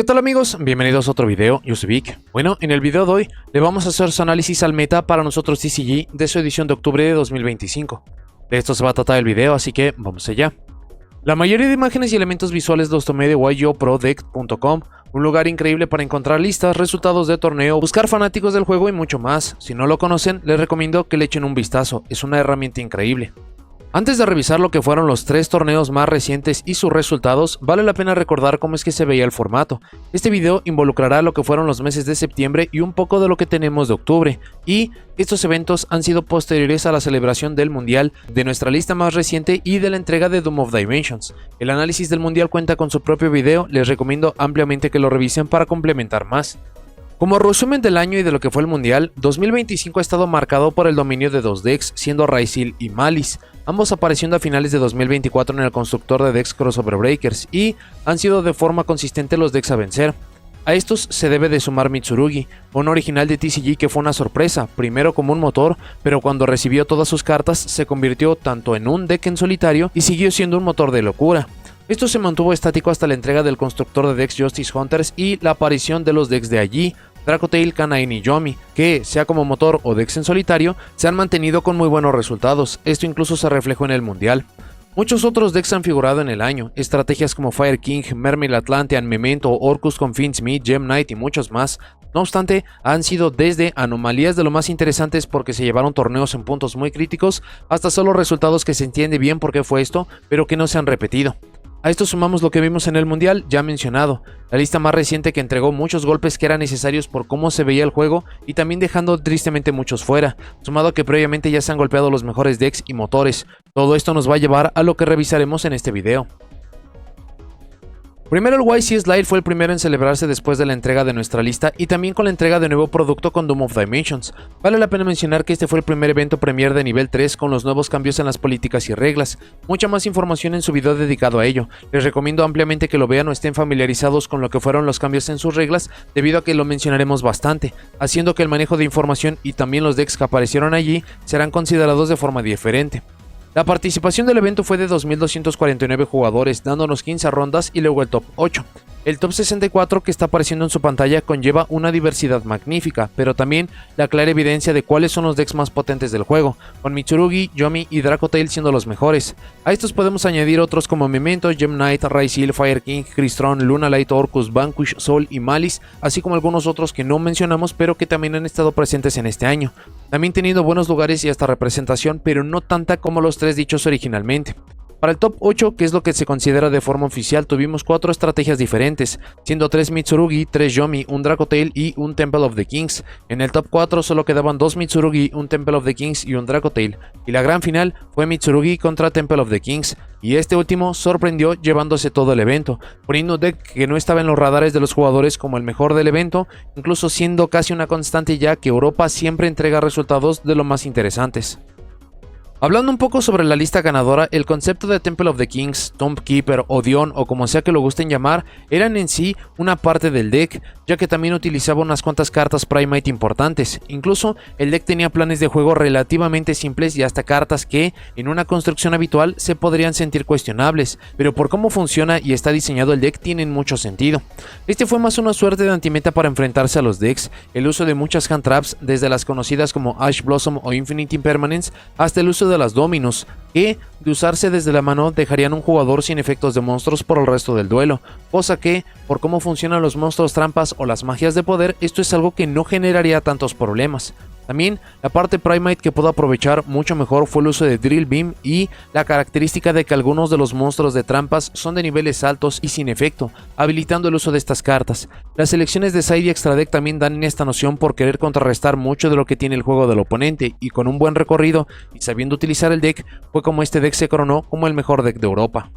¿Qué tal amigos? Bienvenidos a otro video, yo soy Vic. Bueno, en el video de hoy le vamos a hacer su análisis al meta para nosotros TCG de su edición de octubre de 2025. De esto se va a tratar el video, así que vamos allá. La mayoría de imágenes y elementos visuales los tomé de YoProDeck.com, un lugar increíble para encontrar listas, resultados de torneo, buscar fanáticos del juego y mucho más. Si no lo conocen, les recomiendo que le echen un vistazo, es una herramienta increíble. Antes de revisar lo que fueron los 3 torneos más recientes y sus resultados, vale la pena recordar cómo es que se veía el formato. Este video involucrará lo que fueron los meses de septiembre y un poco de lo que tenemos de octubre, y estos eventos han sido posteriores a la celebración del Mundial, de nuestra lista más reciente y de la entrega de Doom of Dimensions. El análisis del Mundial cuenta con su propio video, les recomiendo ampliamente que lo revisen para complementar más. Como resumen del año y de lo que fue el Mundial, 2025 ha estado marcado por el dominio de 2 decks, siendo Ryzeal y Malice, ambos apareciendo a finales de 2024 en el constructor de decks Crossover Breakers, y han sido de forma consistente los decks a vencer. A estos se debe de sumar Mitsurugi, un original de TCG que fue una sorpresa, primero como un motor, pero cuando recibió todas sus cartas se convirtió tanto en un deck en solitario y siguió siendo un motor de locura. Esto se mantuvo estático hasta la entrega del constructor de decks Justice Hunters y la aparición de los decks de allí, Dracotail, Canine y Yomi, que, sea como motor o decks en solitario, se han mantenido con muy buenos resultados. Esto incluso se reflejó en el Mundial. Muchos otros decks han figurado en el año, estrategias como Fire King, Mermaid Atlantean, Memento, Orcus con Fiendsmith, Gem Knight y muchos más. No obstante, han sido desde anomalías de lo más interesantes porque se llevaron torneos en puntos muy críticos, hasta solo resultados que se entiende bien por qué fue esto, pero que no se han repetido. A esto sumamos lo que vimos en el Mundial, ya mencionado, la lista más reciente que entregó muchos golpes que eran necesarios por cómo se veía el juego y también dejando tristemente muchos fuera, sumado a que previamente ya se han golpeado los mejores decks y motores. Todo esto nos va a llevar a lo que revisaremos en este video. Primero, el YC Slide fue el primero en celebrarse después de la entrega de nuestra lista y también con la entrega de nuevo producto con Doom of Dimensions. Vale la pena mencionar que este fue el primer evento Premier de nivel 3 con los nuevos cambios en las políticas y reglas. Mucha más información en su video dedicado a ello. Les recomiendo ampliamente que lo vean o estén familiarizados con lo que fueron los cambios en sus reglas, debido a que lo mencionaremos bastante, haciendo que el manejo de información y también los decks que aparecieron allí serán considerados de forma diferente. La participación del evento fue de 2.249 jugadores, dándonos 15 rondas y luego el top 8. El top 64 que está apareciendo en su pantalla conlleva una diversidad magnífica, pero también la clara evidencia de cuáles son los decks más potentes del juego, con Mitsurugi, Yomi y Dracotail siendo los mejores. A estos podemos añadir otros como Memento, Gem Knight, Ryzeal, Fire King, Crystron, Lunalight, Orcus, Vanquish, Sol y Malice, así como algunos otros que no mencionamos pero que también han estado presentes en este año. También teniendo buenos lugares y hasta representación, pero no tanta como los 3 dichos originalmente. Para el top 8, que es lo que se considera de forma oficial, tuvimos 4 estrategias diferentes, siendo 3 Mitsurugi, 3 Yomi, un Dracotail y un Temple of the Kings. En el top 4 solo quedaban 2 Mitsurugi, un Temple of the Kings y un Dracotail, y la gran final fue Mitsurugi contra Temple of the Kings, y este último sorprendió llevándose todo el evento, poniendo un deck que no estaba en los radares de los jugadores como el mejor del evento, incluso siendo casi una constante ya que Europa siempre entrega resultados de lo más interesantes. Hablando un poco sobre la lista ganadora, el concepto de Temple of the Kings, Tomb Keeper o Dion o como sea que lo gusten llamar, eran en sí una parte del deck, ya que también utilizaba unas cuantas cartas Primate importantes. Incluso el deck tenía planes de juego relativamente simples y hasta cartas que, en una construcción habitual, se podrían sentir cuestionables, pero por cómo funciona y está diseñado el deck tienen mucho sentido. Este fue más una suerte de antimeta para enfrentarse a los decks, el uso de muchas hand traps, desde las conocidas como Ash Blossom o Infinite Impermanence, hasta el uso de las Dominus, que, de usarse desde la mano, dejarían un jugador sin efectos de monstruos por el resto del duelo, cosa que, por cómo funcionan los monstruos trampas o las magias de poder, esto es algo que no generaría tantos problemas. También, la parte Primate que puedo aprovechar mucho mejor fue el uso de Drill Beam y la característica de que algunos de los monstruos de trampas son de niveles altos y sin efecto, habilitando el uso de estas cartas. Las selecciones de side y extra deck también dan en esta noción por querer contrarrestar mucho de lo que tiene el juego del oponente, y con un buen recorrido y sabiendo utilizar el deck, fue como este deck se coronó como el mejor deck de Europa.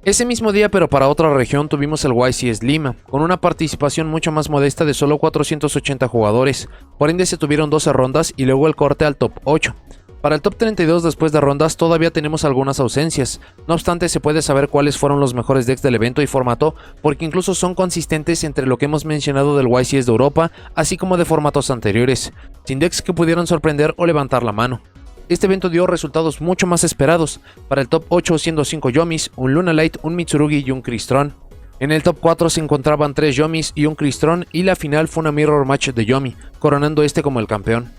Ese mismo día, pero para otra región, tuvimos el YCS Lima, con una participación mucho más modesta de solo 480 jugadores, por ende se tuvieron 12 rondas y luego el corte al top 8. Para el top 32 después de rondas todavía tenemos algunas ausencias, no obstante se puede saber cuáles fueron los mejores decks del evento y formato, porque incluso son consistentes entre lo que hemos mencionado del YCS de Europa, así como de formatos anteriores, sin decks que pudieran sorprender o levantar la mano. este evento dio resultados mucho más esperados, para el top 8 siendo 5 Yomis, un Lunalight, un Mitsurugi y un Crystron. En el top 4 se encontraban 3 Yomis y un Crystron, y la final fue una Mirror Match de Yomi, coronando este como el campeón.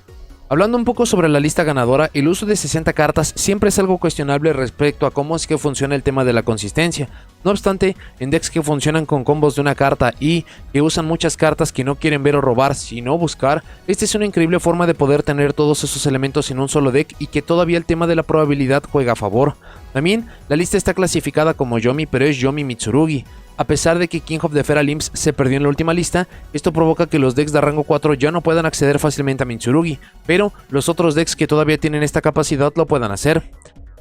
Hablando un poco sobre la lista ganadora, el uso de 60 cartas siempre es algo cuestionable respecto a cómo es que funciona el tema de la consistencia. No obstante, en decks que funcionan con combos de una carta y que usan muchas cartas que no quieren ver o robar, sino buscar, esta es una increíble forma de poder tener todos esos elementos en un solo deck y que todavía el tema de la probabilidad juega a favor. También, la lista está clasificada como Yomi, pero es Yomi Mitsurugi. A pesar de que King of the Feral Imps se perdió en la última lista, esto provoca que los decks de rango 4 ya no puedan acceder fácilmente a Mitsurugi, pero los otros decks que todavía tienen esta capacidad lo puedan hacer.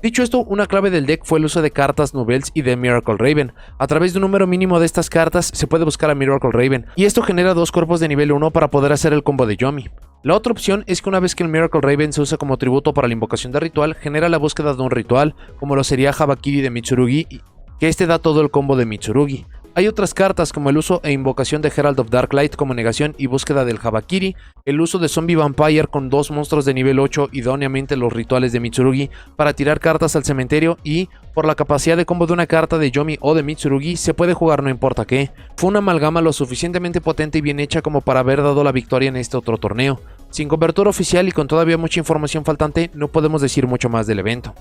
Dicho esto, una clave del deck fue el uso de cartas Nubels y de Miracle Raven. A través de un número mínimo de estas cartas se puede buscar a Miracle Raven, y esto genera 2 cuerpos de nivel 1 para poder hacer el combo de Yomi. La otra opción es que una vez que el Miracle Raven se usa como tributo para la invocación de ritual, genera la búsqueda de un ritual, como lo sería Habakiri de Mitsurugi, que este da todo el combo de Mitsurugi. Hay otras cartas como el uso e invocación de Herald of Darklight como negación y búsqueda del Habakiri, el uso de Zombie Vampire con 2 monstruos de nivel 8 idóneamente los rituales de Mitsurugi para tirar cartas al cementerio, y por la capacidad de combo de una carta de Yomi o de Mitsurugi se puede jugar no importa qué. Fue una amalgama lo suficientemente potente y bien hecha como para haber dado la victoria en este otro torneo. Sin cobertura oficial y con todavía mucha información faltante, no podemos decir mucho más del evento.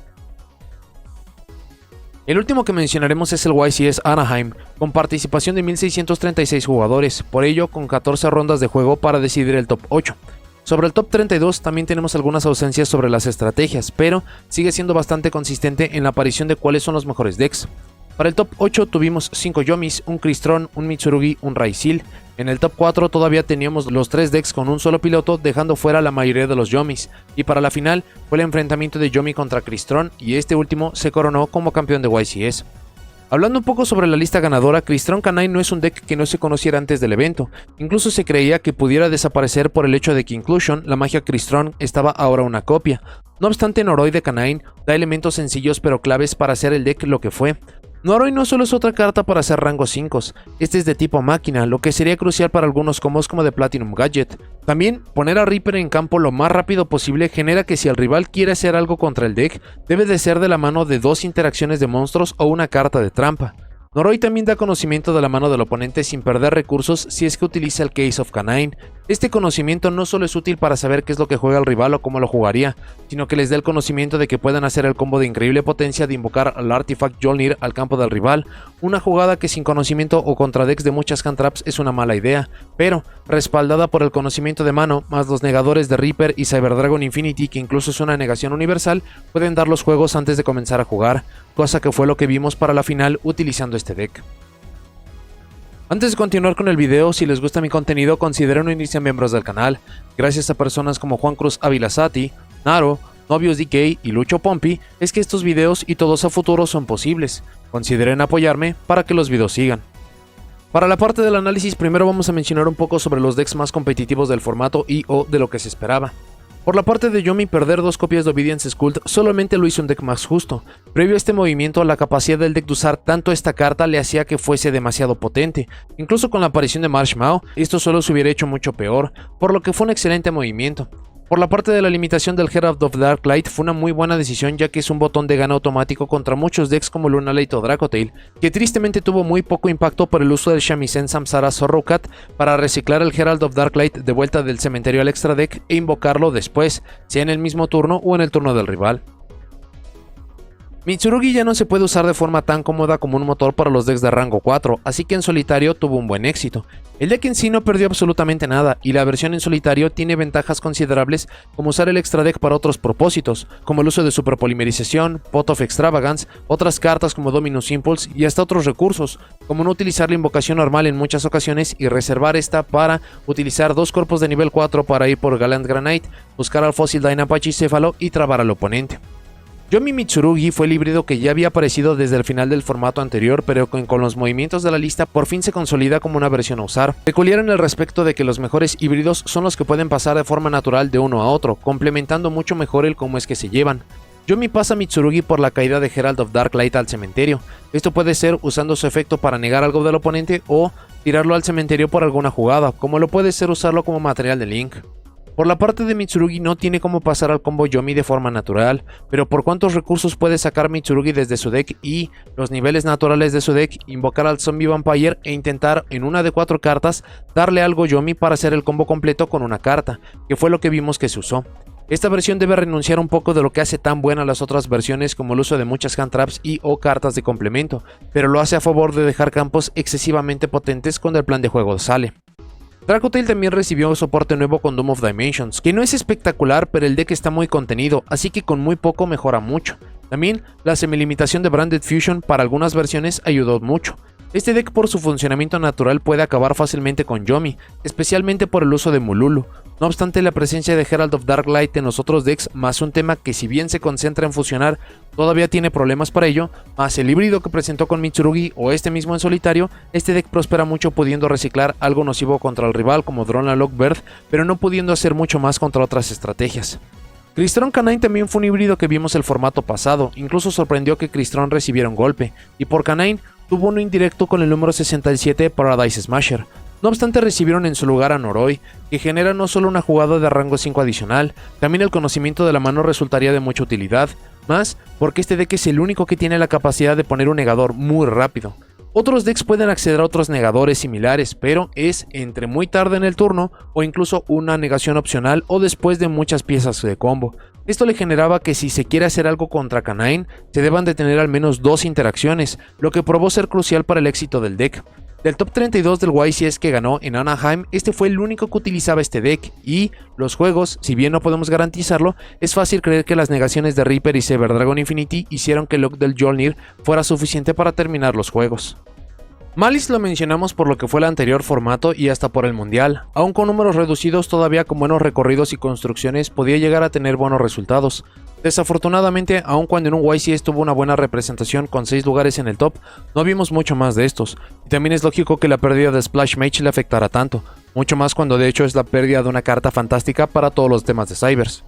El último que mencionaremos es el YCS Anaheim, con participación de 1636 jugadores, por ello con 14 rondas de juego para decidir el top 8. Sobre el top 32 también tenemos algunas ausencias sobre las estrategias, pero sigue siendo bastante consistente en la aparición de cuáles son los mejores decks. Para el top 8 tuvimos 5 Yomis, un Crystron, un Mitsurugi, un Raisil. En el top 4 todavía teníamos los 3 decks con un solo piloto, dejando fuera la mayoría de los Yomis. Y para la final fue el enfrentamiento de Yomi contra Crystron, y este último se coronó como campeón de YCS. Hablando un poco sobre la lista ganadora, Crystron Canine no es un deck que no se conociera antes del evento. Incluso se creía que pudiera desaparecer por el hecho de que Inclusion, la magia Crystron, estaba ahora una copia. No obstante, Noroi de Canine da elementos sencillos pero claves para hacer el deck lo que fue. Noroi no solo es otra carta para hacer rangos 5, este es de tipo máquina, lo que sería crucial para algunos combos como de Platinum Gadget. También, poner a Reaper en campo lo más rápido posible genera que si el rival quiere hacer algo contra el deck, debe de ser de la mano de 2 interacciones de monstruos o una carta de trampa. Noroi también da conocimiento de la mano del oponente sin perder recursos si es que utiliza el Case of Canine. Este conocimiento no solo es útil para saber qué es lo que juega el rival o cómo lo jugaría, sino que les da el conocimiento de que pueden hacer el combo de increíble potencia de invocar al Artifact Jolnir al campo del rival, una jugada que sin conocimiento o contra decks de muchas hand-traps es una mala idea, pero respaldada por el conocimiento de mano, más los negadores de Reaper y Cyber Dragon Infinity, que incluso es una negación universal, pueden dar los juegos antes de comenzar a jugar, cosa que fue lo que vimos para la final utilizando este deck. Antes de continuar con el video, si les gusta mi contenido, consideren unirse a miembros del canal. Gracias a personas como Juan Cruz Avilazati, Naro, Novios DK y Lucho Pompi, es que estos videos y todos a futuro son posibles. Consideren apoyarme para que los videos sigan. Para la parte del análisis, primero vamos a mencionar un poco sobre los decks más competitivos del formato y o de lo que se esperaba. Por la parte de Yomi, perder 2 copias de Obedience Cult solamente lo hizo un deck más justo. Previo a este movimiento, la capacidad del deck de usar tanto esta carta le hacía que fuese demasiado potente. Incluso con la aparición de Marshmallow, esto solo se hubiera hecho mucho peor, por lo que fue un excelente movimiento. Por la parte de la limitación del Herald of Darklight, fue una muy buena decisión, ya que es un botón de gana automático contra muchos decks como Lunalight o Dracotail, que tristemente tuvo muy poco impacto por el uso del Shamisen Samsara Zorrocat para reciclar el Herald of Darklight de vuelta del cementerio al extra deck e invocarlo después, sea en el mismo turno o en el turno del rival. Mitsurugi ya no se puede usar de forma tan cómoda como un motor para los decks de rango 4, así que en solitario tuvo un buen éxito. El deck en sí no perdió absolutamente nada, y la versión en solitario tiene ventajas considerables como usar el extra deck para otros propósitos, como el uso de superpolimerización, Pot of Extravagance, otras cartas como Dominus Impulse y hasta otros recursos, como no utilizar la invocación normal en muchas ocasiones y reservar esta para utilizar 2 cuerpos de nivel 4 para ir por Gallant Granite, buscar al Fossil Dynapachicéfalo y trabar al oponente. Yomi Mitsurugi fue el híbrido que ya había aparecido desde el final del formato anterior, pero con los movimientos de la lista por fin se consolida como una versión a usar. Peculiar en el respecto de que los mejores híbridos son los que pueden pasar de forma natural de uno a otro, complementando mucho mejor el cómo es que se llevan. Yomi pasa a Mitsurugi por la caída de Herald of Darklight al cementerio. Esto puede ser usando su efecto para negar algo del oponente o tirarlo al cementerio por alguna jugada, como lo puede ser usarlo como material de Link. Por la parte de Mitsurugi no tiene cómo pasar al combo Yomi de forma natural, pero por cuántos recursos puede sacar Mitsurugi desde su deck y los niveles naturales de su deck, invocar al Zombie Vampire e intentar en una de 4 cartas darle algo Yomi para hacer el combo completo con una carta, que fue lo que vimos que se usó. Esta versión debe renunciar un poco de lo que hace tan buena las otras versiones como el uso de muchas hand traps y o cartas de complemento, pero lo hace a favor de dejar campos excesivamente potentes cuando el plan de juego sale. Dracotail también recibió soporte nuevo con Doom of Dimensions, que no es espectacular, pero el deck está muy contenido, así que con muy poco mejora mucho. También la semilimitación de Branded Fusion para algunas versiones ayudó mucho. Este deck por su funcionamiento natural puede acabar fácilmente con Yomi, especialmente por el uso de Mululu. No obstante, la presencia de Herald of Darklight en los otros decks, más un tema que si bien se concentra en fusionar, todavía tiene problemas para ello, más el híbrido que presentó con Mitsurugi o este mismo en solitario, este deck prospera mucho pudiendo reciclar algo nocivo contra el rival como Drona Lockbird, pero no pudiendo hacer mucho más contra otras estrategias. Crystron Canine también fue un híbrido que vimos el formato pasado, incluso sorprendió que Crystron recibiera un golpe, y por Canine tuvo uno indirecto con el número 67 Paradise Smasher. No obstante, recibieron en su lugar a Noroi, que genera no solo una jugada de rango 5 adicional, también el conocimiento de la mano resultaría de mucha utilidad, más porque este deck es el único que tiene la capacidad de poner un negador muy rápido. Otros decks pueden acceder a otros negadores similares, pero es entre muy tarde en el turno o incluso una negación opcional o después de muchas piezas de combo. Esto le generaba que si se quiere hacer algo contra Canine, se deban de tener al menos 2 interacciones, lo que probó ser crucial para el éxito del deck. Del top 32 del YCS que ganó en Anaheim, este fue el único que utilizaba este deck, y los juegos, si bien no podemos garantizarlo, es fácil creer que las negaciones de Reaper y Cyber Dragon Infinity hicieron que el lock del Jolnir fuera suficiente para terminar los juegos. Malice lo mencionamos por lo que fue el anterior formato y hasta por el mundial, aún con números reducidos todavía con buenos recorridos y construcciones podía llegar a tener buenos resultados. Desafortunadamente, aun cuando en un YCS tuvo una buena representación con 6 lugares en el top, no vimos mucho más de estos, y también es lógico que la pérdida de Splash Mage le afectara tanto, mucho más cuando de hecho es la pérdida de una carta fantástica para todos los temas de Cybers.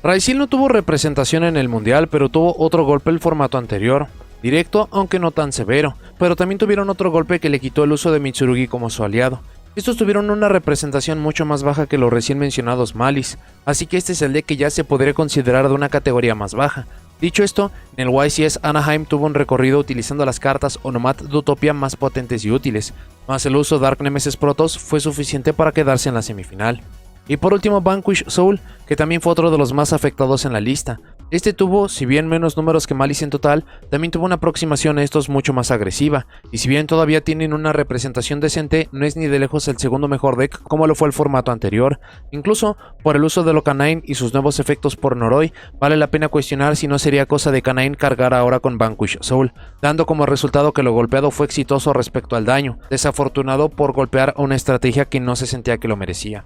Raisil no tuvo representación en el mundial, pero tuvo otro golpe el formato anterior, directo aunque no tan severo, pero también tuvieron otro golpe que le quitó el uso de Mitsurugi como su aliado. Estos tuvieron una representación mucho más baja que los recién mencionados Malice, así que este es el deck que ya se podría considerar de una categoría más baja. Dicho esto, en el YCS Anaheim tuvo un recorrido utilizando las cartas Onomat de Utopia más potentes y útiles, más el uso de Dark Nemesis Protoss fue suficiente para quedarse en la semifinal. Y por último Vanquish Soul, que también fue otro de los más afectados en la lista. Este tuvo, si bien menos números que Malice en total, también tuvo una aproximación a estos mucho más agresiva, y si bien todavía tienen una representación decente, no es ni de lejos el segundo mejor deck como lo fue el formato anterior. Incluso, por el uso de lo Canine y sus nuevos efectos por Noroi, vale la pena cuestionar si no sería cosa de Canine cargar ahora con Vanquish Soul, dando como resultado que lo golpeado fue exitoso respecto al daño, desafortunado por golpear a una estrategia que no se sentía que lo merecía.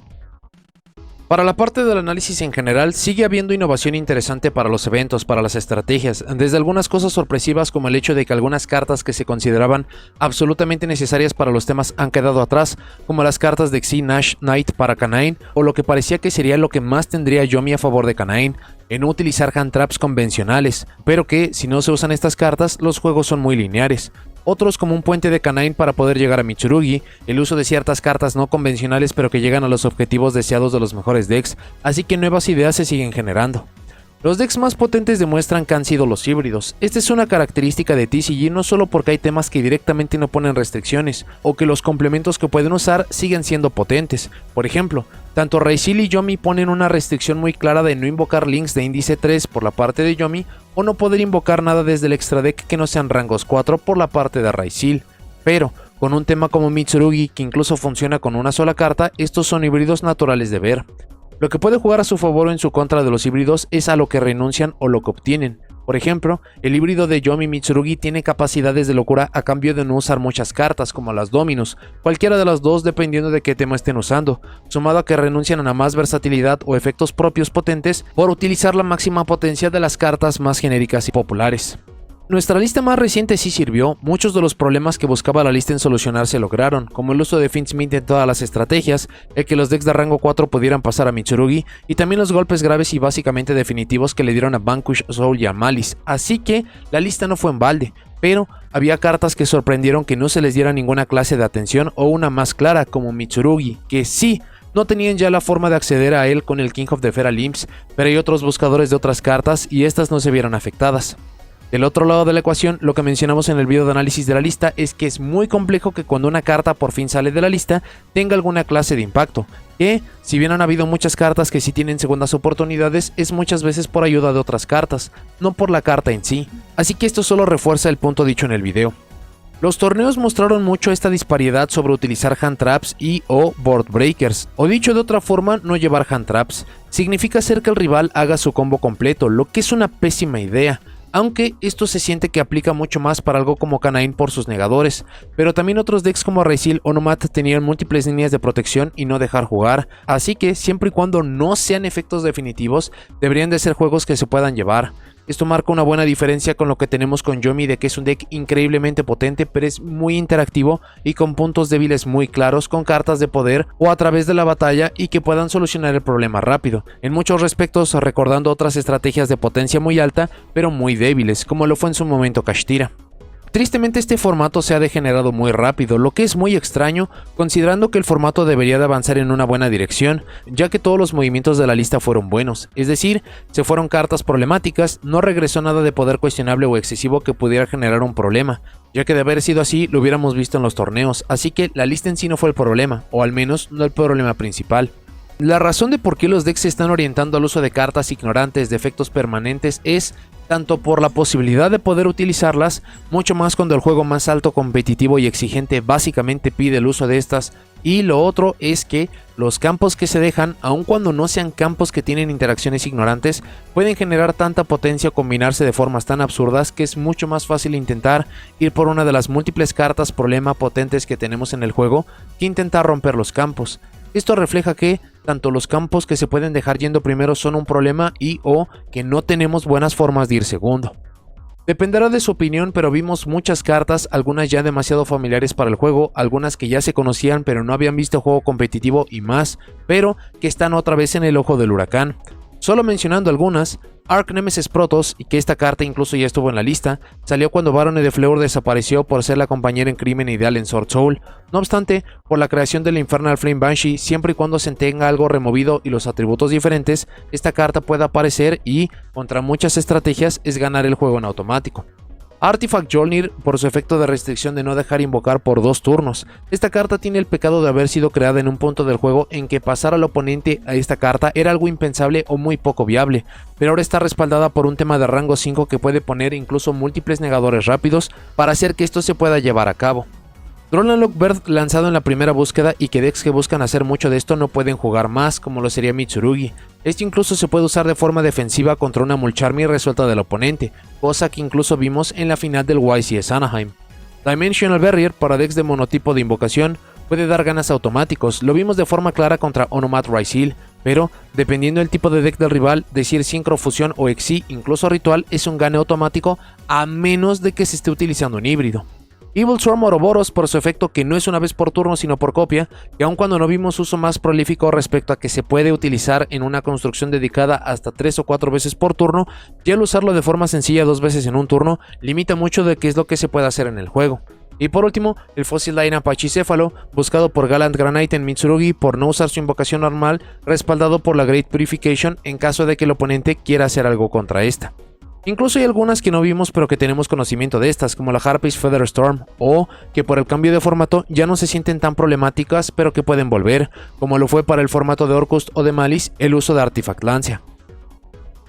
Para la parte del análisis en general, sigue habiendo innovación interesante para los eventos, para las estrategias, desde algunas cosas sorpresivas como el hecho de que algunas cartas que se consideraban absolutamente necesarias para los temas han quedado atrás, como las cartas de Xi Nash Knight para Canine, o lo que parecía que sería lo que más tendría Yomi a favor de Canine, en no utilizar hand traps convencionales, pero que si no se usan estas cartas, los juegos son muy lineares. Otros como un puente de Canine para poder llegar a Mitsurugi, el uso de ciertas cartas no convencionales pero que llegan a los objetivos deseados de los mejores decks, así que nuevas ideas se siguen generando. Los decks más potentes demuestran que han sido los híbridos. Esta es una característica de TCG no solo porque hay temas que directamente no ponen restricciones, o que los complementos que pueden usar siguen siendo potentes. Por ejemplo, tanto Raisil y Yomi ponen una restricción muy clara de no invocar links de índice 3 por la parte de Yomi, o no poder invocar nada desde el extra deck que no sean rangos 4 por la parte de Raisil. Pero, con un tema como Mitsurugi que incluso funciona con una sola carta, estos son híbridos naturales de ver. Lo que puede jugar a su favor o en su contra de los híbridos es a lo que renuncian o lo que obtienen. Por ejemplo, el híbrido de Yomi Mitsurugi tiene capacidades de locura a cambio de no usar muchas cartas como las Dominus, cualquiera de las dos dependiendo de qué tema estén usando, sumado a que renuncian a más versatilidad o efectos propios potentes por utilizar la máxima potencia de las cartas más genéricas y populares. Nuestra lista más reciente sí sirvió, muchos de los problemas que buscaba la lista en solucionar se lograron, como el uso de Fiendsmith en todas las estrategias, el que los decks de rango 4 pudieran pasar a Mitsurugi, y también los golpes graves y básicamente definitivos que le dieron a Vanquish Soul y a Malice, así que la lista no fue en balde, pero había cartas que sorprendieron que no se les diera ninguna clase de atención o una más clara como Mitsurugi, que sí, no tenían ya la forma de acceder a él con el King of the Feral Imps, pero hay otros buscadores de otras cartas y estas no se vieron afectadas. Del otro lado de la ecuación, lo que mencionamos en el video de análisis de la lista es que es muy complejo que cuando una carta por fin sale de la lista tenga alguna clase de impacto, que si bien han habido muchas cartas que sí tienen segundas oportunidades, es muchas veces por ayuda de otras cartas, no por la carta en sí, así que esto solo refuerza el punto dicho en el video. Los torneos mostraron mucho esta disparidad sobre utilizar hand traps y o board breakers, o dicho de otra forma, no llevar hand traps. Significa hacer que el rival haga su combo completo, lo que es una pésima idea. Aunque esto se siente que aplica mucho más para algo como Canine por sus negadores, pero también otros decks como Raizil o Nomad tenían múltiples líneas de protección y no dejar jugar, así que siempre y cuando no sean efectos definitivos, deberían de ser juegos que se puedan llevar. Esto marca una buena diferencia con lo que tenemos con Yomi, de que es un deck increíblemente potente, pero es muy interactivo y con puntos débiles muy claros, con cartas de poder o a través de la batalla y que puedan solucionar el problema rápido. En muchos respectos recordando otras estrategias de potencia muy alta, pero muy débiles, como lo fue en su momento Kashtira. Tristemente este formato se ha degenerado muy rápido, lo que es muy extraño considerando que el formato debería de avanzar en una buena dirección, ya que todos los movimientos de la lista fueron buenos, es decir, se fueron cartas problemáticas, no regresó nada de poder cuestionable o excesivo que pudiera generar un problema, ya que de haber sido así lo hubiéramos visto en los torneos, así que la lista en sí no fue el problema, o al menos no el problema principal. La razón de por qué los decks se están orientando al uso de cartas ignorantes de efectos permanentes es tanto por la posibilidad de poder utilizarlas, mucho más cuando el juego más alto, competitivo y exigente básicamente pide el uso de estas, y lo otro es que los campos que se dejan, aun cuando no sean campos que tienen interacciones ignorantes, pueden generar tanta potencia o combinarse de formas tan absurdas que es mucho más fácil intentar ir por una de las múltiples cartas problema potentes que tenemos en el juego que intentar romper los campos. Esto refleja que tanto los campos que se pueden dejar yendo primero son un problema y o que no tenemos buenas formas de ir segundo. Dependerá de su opinión, pero vimos muchas cartas, algunas ya demasiado familiares para el juego, algunas que ya se conocían pero no habían visto juego competitivo y más, pero que están otra vez en el ojo del huracán. Solo mencionando algunas, Arch Nemesis Protoss, y que esta carta incluso ya estuvo en la lista, salió cuando Barone de Fleur desapareció por ser la compañera en crimen ideal en Sword Soul. No obstante, por la creación del Infernal Flame Banshee, siempre y cuando se tenga algo removido y los atributos diferentes, esta carta puede aparecer y, contra muchas estrategias, es ganar el juego en automático. Artifact Jolnir por su efecto de restricción de no dejar invocar por 2 turnos. Esta carta tiene el pecado de haber sido creada en un punto del juego en que pasar al oponente a esta carta era algo impensable o muy poco viable, pero ahora está respaldada por un tema de rango 5 que puede poner incluso múltiples negadores rápidos para hacer que esto se pueda llevar a cabo. Drownlock Bird lanzado en la primera búsqueda y que decks que buscan hacer mucho de esto no pueden jugar más, como lo sería Mitsurugi. Este incluso se puede usar de forma defensiva contra una Mulcharmy resuelta del oponente, cosa que incluso vimos en la final del YCS Anaheim. Dimensional Barrier para decks de monotipo de invocación puede dar ganas automáticos, lo vimos de forma clara contra Onomat Raizil, pero dependiendo del tipo de deck del rival, decir Sincrofusión o Exi, incluso Ritual, es un gane automático a menos de que se esté utilizando un híbrido. Evil Swarm Ouroboros por su efecto que no es una vez por turno sino por copia, y aun cuando no vimos uso más prolífico respecto a que se puede utilizar en una construcción dedicada hasta 3 o 4 veces por turno, ya el usarlo de forma sencilla 2 veces en un turno limita mucho de qué es lo que se puede hacer en el juego. Y por último, el Fossil Line Pachicéfalo, buscado por Gallant Granite en Mitsurugi por no usar su invocación normal, respaldado por la Great Purification en caso de que el oponente quiera hacer algo contra esta. Incluso hay algunas que no vimos pero que tenemos conocimiento de estas, como la Harpies Feather Storm, o que por el cambio de formato ya no se sienten tan problemáticas pero que pueden volver, como lo fue para el formato de Orcust o de Malice el uso de Artifact Lancia.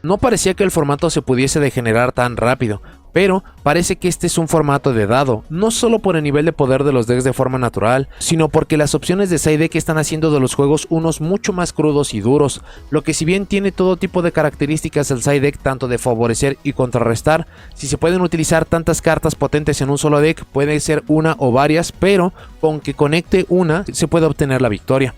No parecía que el formato se pudiese degenerar tan rápido, pero parece que este es un formato de dado, no solo por el nivel de poder de los decks de forma natural, sino porque las opciones de side deck están haciendo de los juegos unos mucho más crudos y duros, lo que si bien tiene todo tipo de características el side deck tanto de favorecer y contrarrestar, si se pueden utilizar tantas cartas potentes en un solo deck, puede ser una o varias, pero con que conecte una se puede obtener la victoria.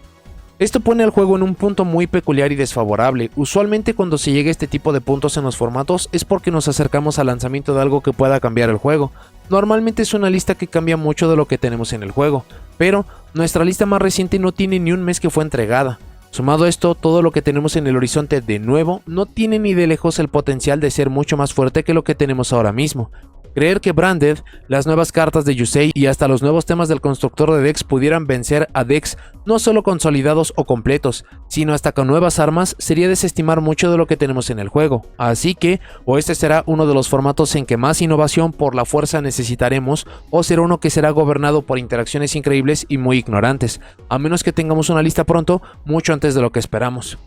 Esto pone al juego en un punto muy peculiar y desfavorable. Usualmente cuando se llega a este tipo de puntos en los formatos es porque nos acercamos al lanzamiento de algo que pueda cambiar el juego. Normalmente es una lista que cambia mucho de lo que tenemos en el juego, pero nuestra lista más reciente no tiene ni un mes que fue entregada. Sumado a esto, todo lo que tenemos en el horizonte de nuevo no tiene ni de lejos el potencial de ser mucho más fuerte que lo que tenemos ahora mismo. Creer que Branded, las nuevas cartas de Yusei y hasta los nuevos temas del constructor de decks pudieran vencer a decks no solo consolidados o completos, sino hasta con nuevas armas, sería desestimar mucho de lo que tenemos en el juego. Así que, o este será uno de los formatos en que más innovación por la fuerza necesitaremos, o será uno que será gobernado por interacciones increíbles y muy ignorantes, a menos que tengamos una lista pronto, mucho antes de lo que esperamos.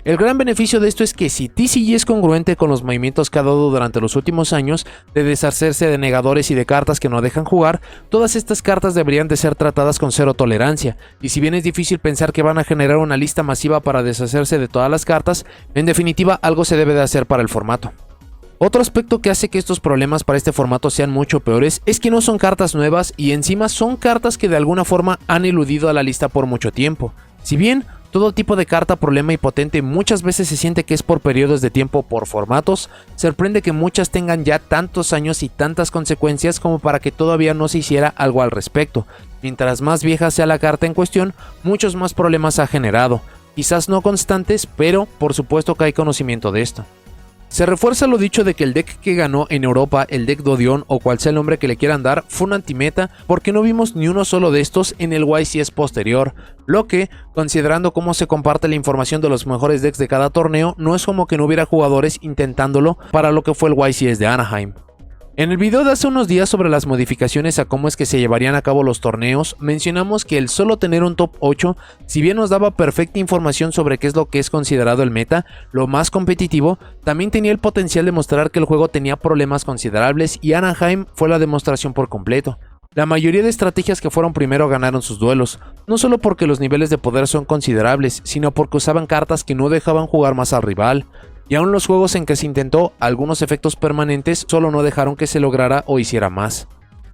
El gran beneficio de esto es que si TCG es congruente con los movimientos que ha dado durante los últimos años de deshacerse de negadores y de cartas que no dejan jugar, todas estas cartas deberían de ser tratadas con cero tolerancia, y si bien es difícil pensar que van a generar una lista masiva para deshacerse de todas las cartas, en definitiva algo se debe de hacer para el formato. Otro aspecto que hace que estos problemas para este formato sean mucho peores es que no son cartas nuevas y encima son cartas que de alguna forma han eludido a la lista por mucho tiempo. Si bien todo tipo de carta problema y potente muchas veces se siente que es por periodos de tiempo por formatos, sorprende que muchas tengan ya tantos años y tantas consecuencias como para que todavía no se hiciera algo al respecto. Mientras más vieja sea la carta en cuestión, muchos más problemas ha generado. Quizás no constantes, pero por supuesto que hay conocimiento de esto. Se refuerza lo dicho de que el deck que ganó en Europa, el deck Dodion o cual sea el nombre que le quieran dar, fue un antimeta porque no vimos ni uno solo de estos en el YCS posterior, lo que, considerando cómo se comparte la información de los mejores decks de cada torneo, no es como que no hubiera jugadores intentándolo para lo que fue el YCS de Anaheim. En el video de hace unos días sobre las modificaciones a cómo es que se llevarían a cabo los torneos, mencionamos que el solo tener un top 8, si bien nos daba perfecta información sobre qué es lo que es considerado el meta, lo más competitivo, también tenía el potencial de mostrar que el juego tenía problemas considerables y Anaheim fue la demostración por completo. La mayoría de estrategias que fueron primero ganaron sus duelos, no solo porque los niveles de poder son considerables, sino porque usaban cartas que no dejaban jugar más al rival. Y aún los juegos en que se intentó algunos efectos permanentes solo no dejaron que se lograra o hiciera más.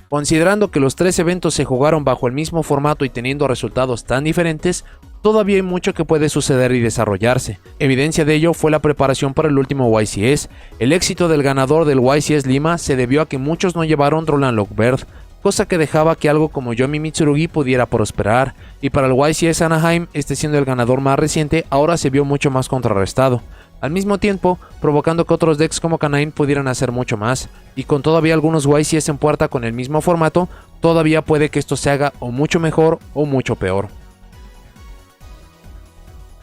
Considerando que los 3 eventos se jugaron bajo el mismo formato y teniendo resultados tan diferentes, todavía hay mucho que puede suceder y desarrollarse. Evidencia de ello fue la preparación para el último YCS. El éxito del ganador del YCS Lima se debió a que muchos no llevaron Drolan Lockbird, cosa que dejaba que algo como Yomi Mitsurugi pudiera prosperar, y para el YCS Anaheim, este siendo el ganador más reciente, ahora se vio mucho más contrarrestado. Al mismo tiempo, provocando que otros decks como Canine pudieran hacer mucho más, y con todavía algunos YCS en puerta con el mismo formato, todavía puede que esto se haga o mucho mejor o mucho peor.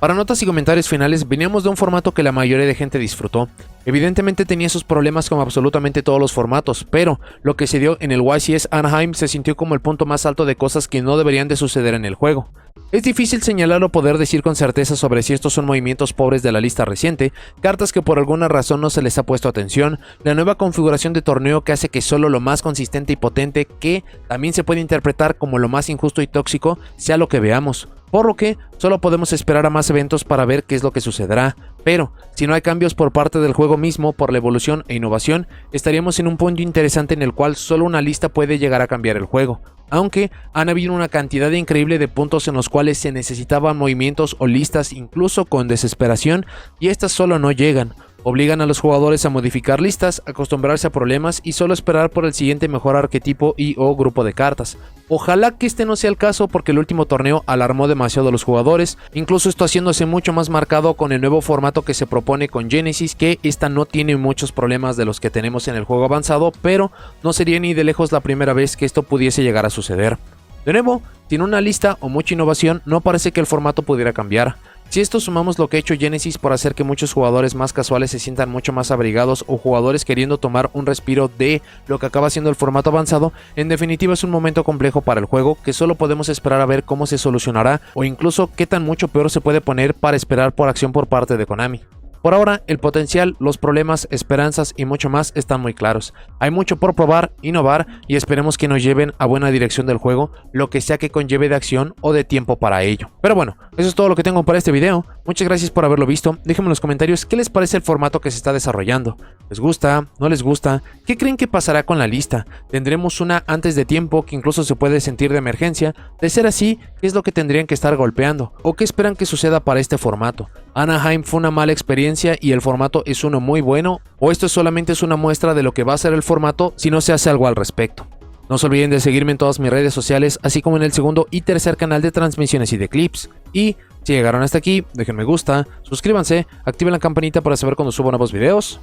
Para notas y comentarios finales, veníamos de un formato que la mayoría de gente disfrutó. Evidentemente tenía sus problemas como absolutamente todos los formatos, pero lo que se dio en el YCS Anaheim se sintió como el punto más alto de cosas que no deberían de suceder en el juego. Es difícil señalar o poder decir con certeza sobre si estos son movimientos pobres de la lista reciente, cartas que por alguna razón no se les ha puesto atención, la nueva configuración de torneo que hace que solo lo más consistente y potente, que también se puede interpretar como lo más injusto y tóxico, sea lo que veamos. Por lo que solo podemos esperar a más eventos para ver qué es lo que sucederá, pero si no hay cambios por parte del juego mismo por la evolución e innovación, estaríamos en un punto interesante en el cual solo una lista puede llegar a cambiar el juego. Aunque han habido una cantidad increíble de puntos en los cuales se necesitaban movimientos o listas incluso con desesperación, y estas solo no llegan. Obligan a los jugadores a modificar listas, acostumbrarse a problemas y solo esperar por el siguiente mejor arquetipo y o grupo de cartas. Ojalá que este no sea el caso porque el último torneo alarmó demasiado a los jugadores, incluso esto haciéndose mucho más marcado con el nuevo formato que se propone con Genesis, que esta no tiene muchos problemas de los que tenemos en el juego avanzado, pero no sería ni de lejos la primera vez que esto pudiese llegar a suceder. De nuevo, sin una lista o mucha innovación, no parece que el formato pudiera cambiar. Si esto sumamos lo que ha hecho Genesis por hacer que muchos jugadores más casuales se sientan mucho más abrigados o jugadores queriendo tomar un respiro de lo que acaba siendo el formato avanzado, en definitiva es un momento complejo para el juego que solo podemos esperar a ver cómo se solucionará o incluso qué tan mucho peor se puede poner para esperar por acción por parte de Konami. Por ahora, el potencial, los problemas, esperanzas y mucho más están muy claros. Hay mucho por probar, innovar y esperemos que nos lleven a buena dirección del juego, lo que sea que conlleve de acción o de tiempo para ello. Pero bueno, eso es todo lo que tengo para este video. Muchas gracias por haberlo visto. Déjenme en los comentarios qué les parece el formato que se está desarrollando. ¿Les gusta? ¿No les gusta? ¿Qué creen que pasará con la lista? ¿Tendremos una antes de tiempo que incluso se puede sentir de emergencia? De ser así, ¿qué es lo que tendrían que estar golpeando? ¿O qué esperan que suceda para este formato? ¿Anaheim fue una mala experiencia y el formato es uno muy bueno? ¿O esto solamente es una muestra de lo que va a ser el formato si no se hace algo al respecto? No se olviden de seguirme en todas mis redes sociales, así como en el segundo y tercer canal de transmisiones y de clips. Y si llegaron hasta aquí, dejen me gusta, suscríbanse, activen la campanita para saber cuando subo nuevos videos.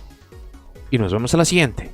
Y nos vemos en la siguiente.